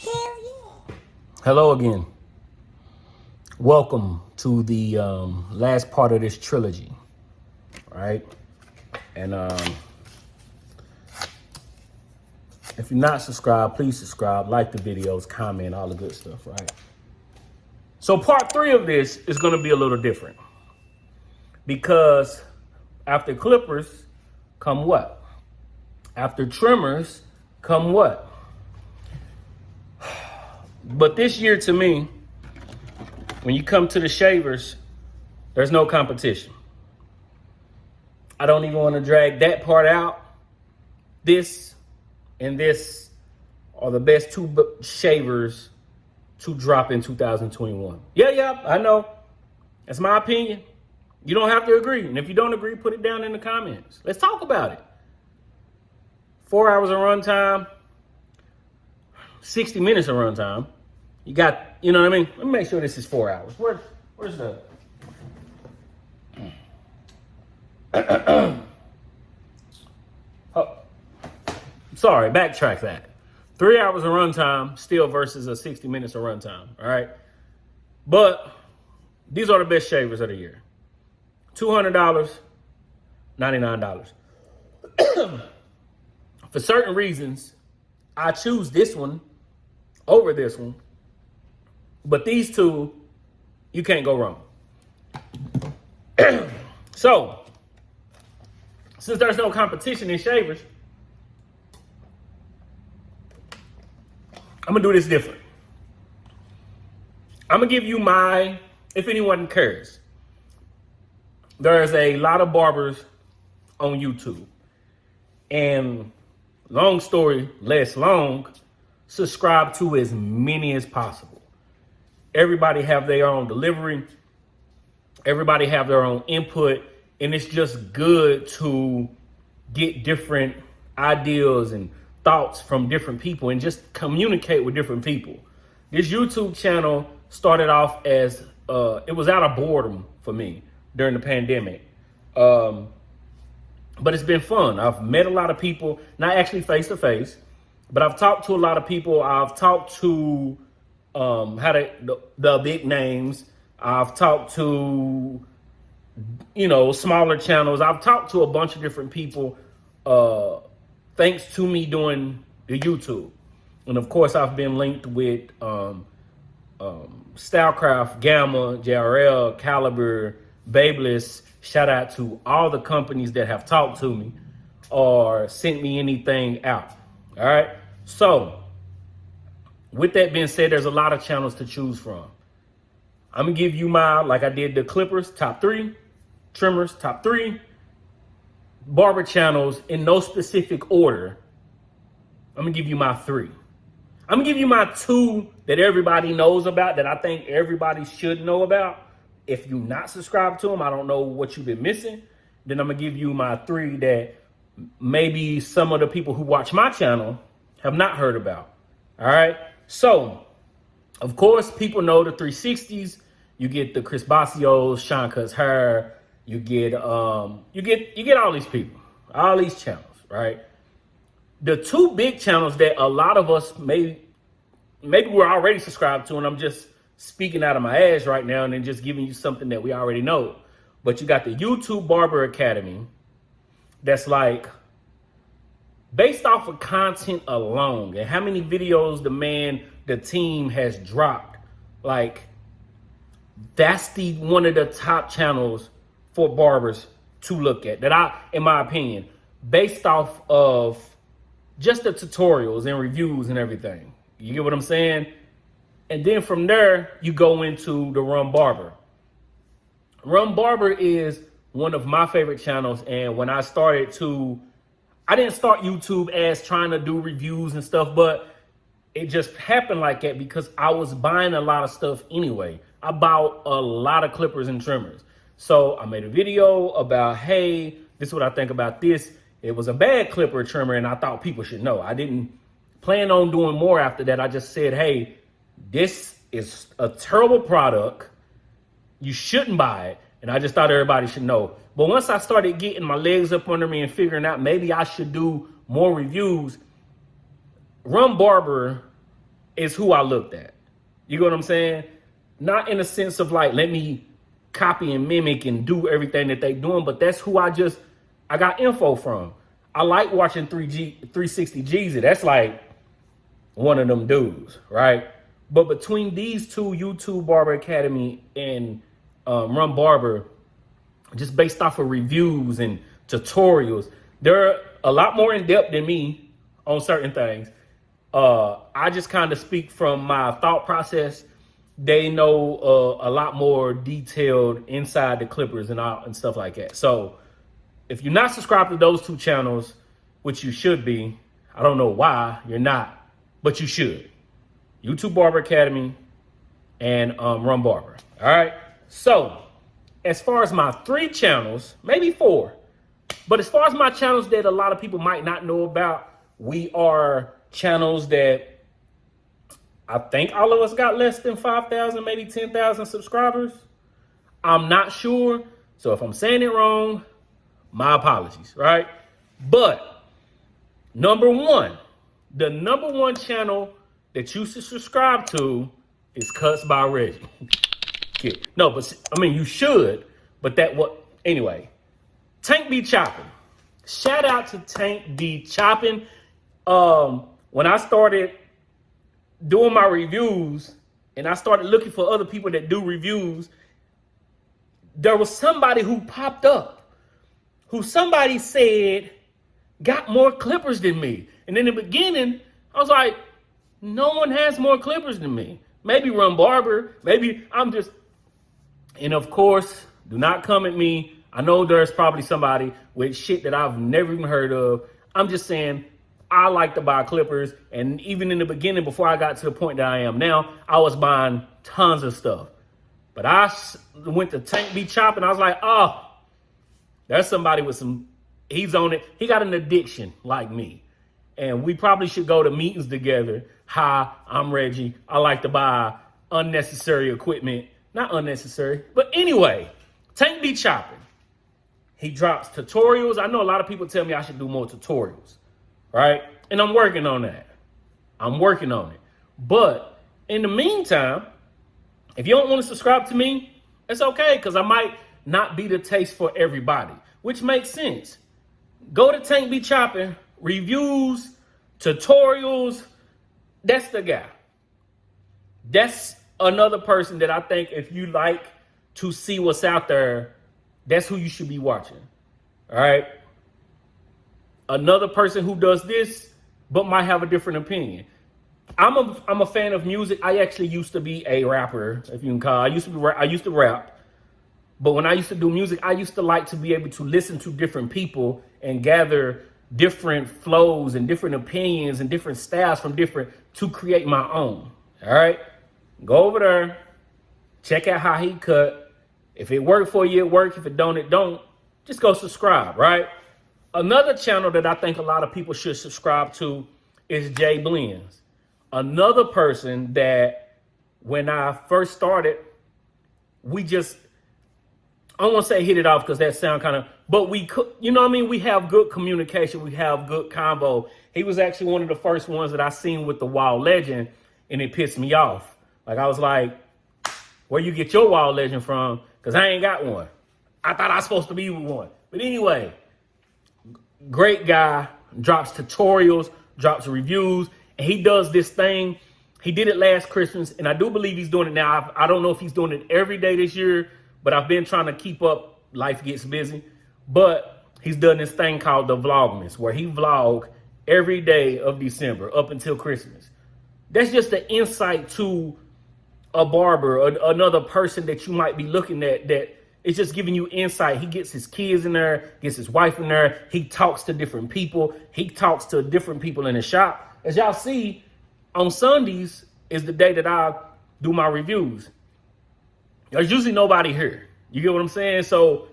Hell yeah. Hello again. Welcome to the last part of this trilogy, right? And if you're not subscribed, please subscribe, like the videos, comment, all the good stuff, right? So part 3 of this is going to be a little different because after clippers come what? After trimmers come what? But this year to me, when you come to the shavers, there's no competition. I don't even want to drag that part out. This and this are the best two shavers to drop in 2021. Yeah, I know. That's my opinion. You don't have to agree. And if you don't agree, put it down in the comments. Let's talk about it. 4 hours of runtime, 60 minutes of runtime. You got, you know what I mean? Let me make sure this is 4 hours. Where's the... Oh, sorry, backtrack that. 3 hours of runtime still versus a 60 minutes of runtime, all right? But these are the best shavers of the year. $200, $99. For certain reasons, I choose this one over this one. But these two, you can't go wrong. So, since there's no competition in shavers, I'm gonna do this different. I'm gonna give you my, if anyone cares, there's a lot of barbers on YouTube. And long story less long, subscribe to as many as possible. Everybody have their own delivery. Everybody have their own input. And it's just good to get different ideas and thoughts from different people and just communicate with different people. This YouTube channel started off as, it was out of boredom for me during the pandemic. But it's been fun. I've met a lot of people, not actually face to face, but I've talked to a lot of people. I've talked to the big names. I've talked to, smaller channels. I've talked to a bunch of different people thanks to me doing the YouTube. And of course, I've been linked with Stylecraft, Gamma, JRL, Caliber, Babeless. Shout out to all the companies that have talked to me or sent me anything out. All right. So with that being said, there's a lot of channels to choose from. I'm going to give you my, like I did the clippers, top 3, trimmers, top 3, barber channels in no specific order. I'm going to give you my 3. I'm going to give you my 2 that everybody knows about, that I think everybody should know about. If you're not subscribed to them, I don't know what you've been missing. Then I'm going to give you my 3 that maybe some of the people who watch my channel have not heard about. All right. So, of course, people know the 360s. You get the Chris Basios, Sean Cuts Hair. You get all these people, all these channels, right? The 2 big channels that a lot of us maybe we're already subscribed to, and I'm just speaking out of my ass right now and then just giving you something that we already know. But you got the YouTube Barber Academy that's like based off of content alone and how many videos the team has dropped. Like that's one of the top channels for barbers to look at that in my opinion, based off of just the tutorials and reviews and everything. You get what I'm saying? And then from there, you go into the Rum Barber. Rum Barber is one of my favorite channels. And when I didn't start YouTube as trying to do reviews and stuff, but it just happened like that because I was buying a lot of stuff anyway. I bought a lot of clippers and trimmers. So I made a video about, hey, this is what I think about this. It was a bad clipper trimmer and I thought people should know. I didn't plan on doing more after that. I just said, hey, this is a terrible product. You shouldn't buy it. And I just thought everybody should know. But once I started getting my legs up under me and figuring out maybe I should do more reviews, Rum Barber is who I looked at. You get what I'm saying? Not in a sense of like, let me copy and mimic and do everything that they doing, but that's who I got info from. I like watching 360 Jeezy. That's like one of them dudes, right? But between these two, YouTube Barber Academy and Run Barber, just based off of reviews and tutorials, they're a lot more in depth than me on certain things. I just kind of speak from my thought process. They know a lot more detailed inside the Clippers and stuff like that. So if you're not subscribed to those two channels, which you should be, I don't know why you're not, but you should. YouTube Barber Academy and Run Barber. All right. So as far as my 3 channels, maybe 4, but as far as my channels that a lot of people might not know about, we are channels that I think all of us got less than 5,000, maybe 10,000 subscribers. I'm not sure. So if I'm saying it wrong, my apologies, right? But number 1, the number 1 channel that you should subscribe to is Cuts by Reggie. No, but I mean, you should, but anyway, Tank be chopping. Shout out to Tank be chopping. When I started doing my reviews and I started looking for other people that do reviews, there was somebody who popped up who somebody said got more clippers than me. And in the beginning, I was like, no one has more clippers than me. Maybe Run Barber, maybe and of course, do not come at me. I know there's probably somebody with shit that I've never even heard of. I'm just saying, I like to buy clippers. And even in the beginning, before I got to the point that I am now, I was buying tons of stuff. But I went to Tank be chopping. I was like, oh, there's somebody with he's on it. He got an addiction like me. And we probably should go to meetings together. Hi, I'm Reggie. I like to buy unnecessary equipment. Not unnecessary, but anyway, Tank be chopping. He drops tutorials. I know a lot of people tell me I should do more tutorials, right? And I'm working on that. I'm working on it. But in the meantime, if you don't want to subscribe to me, it's okay, because I might not be the taste for everybody, which makes sense. Go to Tank be chopping, reviews, tutorials. That's the guy. That's another person that I think if you like to see what's out there, that's who you should be watching. All right. Another person who does this, but might have a different opinion. I'm a fan of music. I actually used to be a rapper, if you can call. I used to rap. But when I used to do music, I used to like to be able to listen to different people and gather different flows and different opinions and different styles to create my own. All right. Go over there, check out how he cut. If it worked for you, it worked. If it don't, it don't. Just go subscribe, right? Another channel that I think a lot of people should subscribe to is Jaylens. Another person that when I first started, I don't want to say hit it off because that sound kind of, but we could, you know what I mean? We have good communication. We have good combo. He was actually one of the first ones that I seen with the Wild Legend, and it pissed me off. Like, I was like, where you get your Wild Legend from? Because I ain't got one. I thought I was supposed to be one. But anyway, great guy, drops tutorials, drops reviews, and he does this thing. He did it last Christmas, and I do believe he's doing it now. I don't know if he's doing it every day this year, but I've been trying to keep up. Life gets busy. But he's done this thing called the Vlogmas, where he vlog every day of December up until Christmas. That's just the insight to a barber or another person that you might be looking at, that it's just giving you insight. He gets his kids in there, gets his wife in there. He talks to different people. He talks to different people in the shop. As y'all see, on Sundays is the day that I do my reviews. There's usually nobody here. You get what I'm saying? So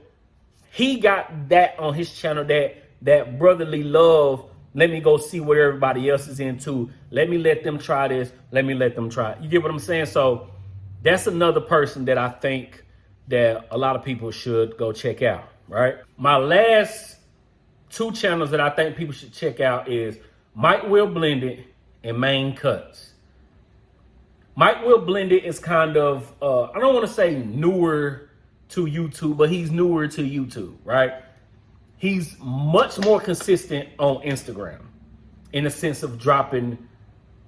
he got that on his channel, that brotherly love. Let me go see what everybody else is into. Let me let them try this. Let me let them try it. You get what I'm saying? So that's another person that I think that a lot of people should go check out, right? My last 2 channels that I think people should check out is Mike Will Blended and Main Cuts. Mike Will Blended is kind of, I don't want to say newer to YouTube, but he's newer to YouTube, right? He's much more consistent on Instagram in the sense of dropping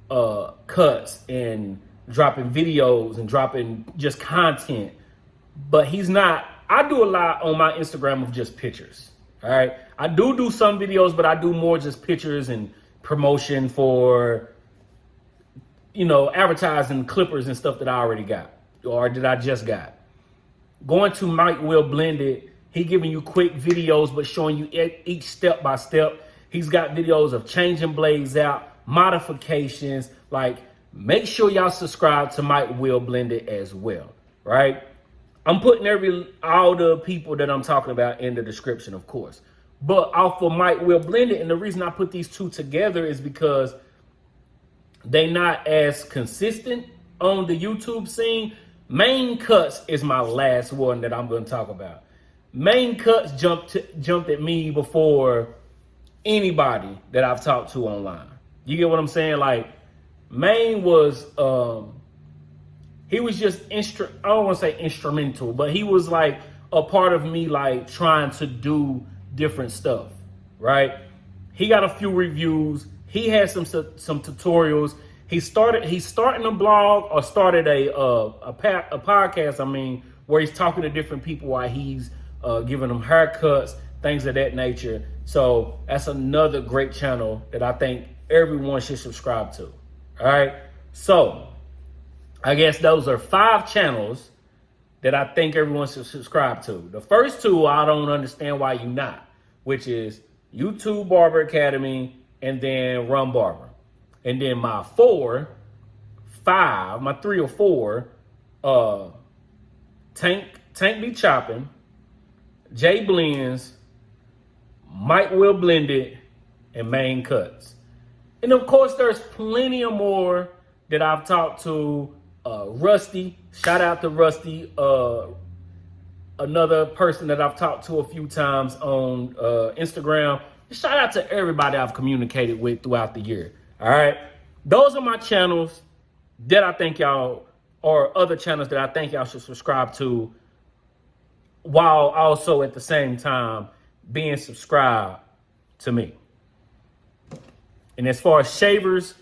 cuts and dropping videos and dropping just content. But he's not, I do a lot on my Instagram of just pictures, all right? I do some videos, but I do more just pictures and promotion for, advertising clippers and stuff that I already got or that I just got. Going to Mike Will Blended, he giving you quick videos, but showing you each step by step. He's got videos of changing blades out, modifications. Like, make sure y'all subscribe to Mike Will Blended as well, right? I'm putting all the people that I'm talking about in the description, of course. But off of Mike Will Blended, and the reason I put these two together is because they not as consistent on the YouTube scene. Main Cuts is my last one that I'm going to talk about. Main Cuts jumped at me before anybody that I've talked to online. You get what I'm saying? Like, Main was, he was just, I don't want to say instrumental, but he was like a part of me, like trying to do different stuff, right? He got a few reviews. He had some tutorials. He's starting a blog or started a podcast, where he's talking to different people while he's giving them haircuts, things of that nature. So that's another great channel that I think everyone should subscribe to. All right. So I guess those are 5 channels that I think everyone should subscribe to. The first 2, I don't understand why you not, which is YouTube Barber Academy and then Run Barber. And then my 3 or 4, Tank Be Chopping, Jay Blends, Mike Will Blended, and Main Cuts. And of course, there's plenty of more that I've talked to. Rusty, shout out to Rusty, another person that I've talked to a few times on Instagram. Shout out to everybody I've communicated with throughout the year. All right. Those are my channels that I think y'all, or other channels that I think y'all should subscribe to, while also at the same time being subscribed to me. And as far as shavers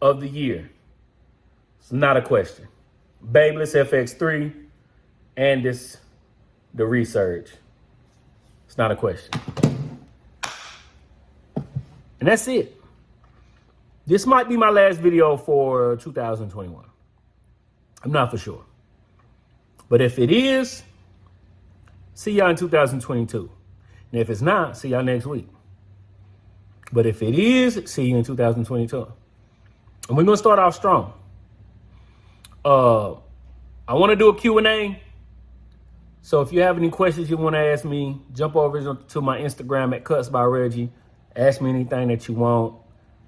of the year, it's not a question. Babeless FX3 and the Resurge. It's not a question. And that's it. This might be my last video for 2021. I'm not for sure. But if it is, see y'all in 2022. And if it's not, see y'all next week. But if it is, see you in 2022. And we're going to start off strong. I want to do a Q&A. So if you have any questions you want to ask me, jump over to my Instagram at Cuts by Reggie. Ask me anything that you want.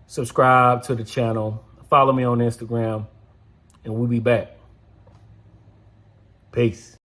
Subscribe to the channel. Follow me on Instagram. And we'll be back. Peace.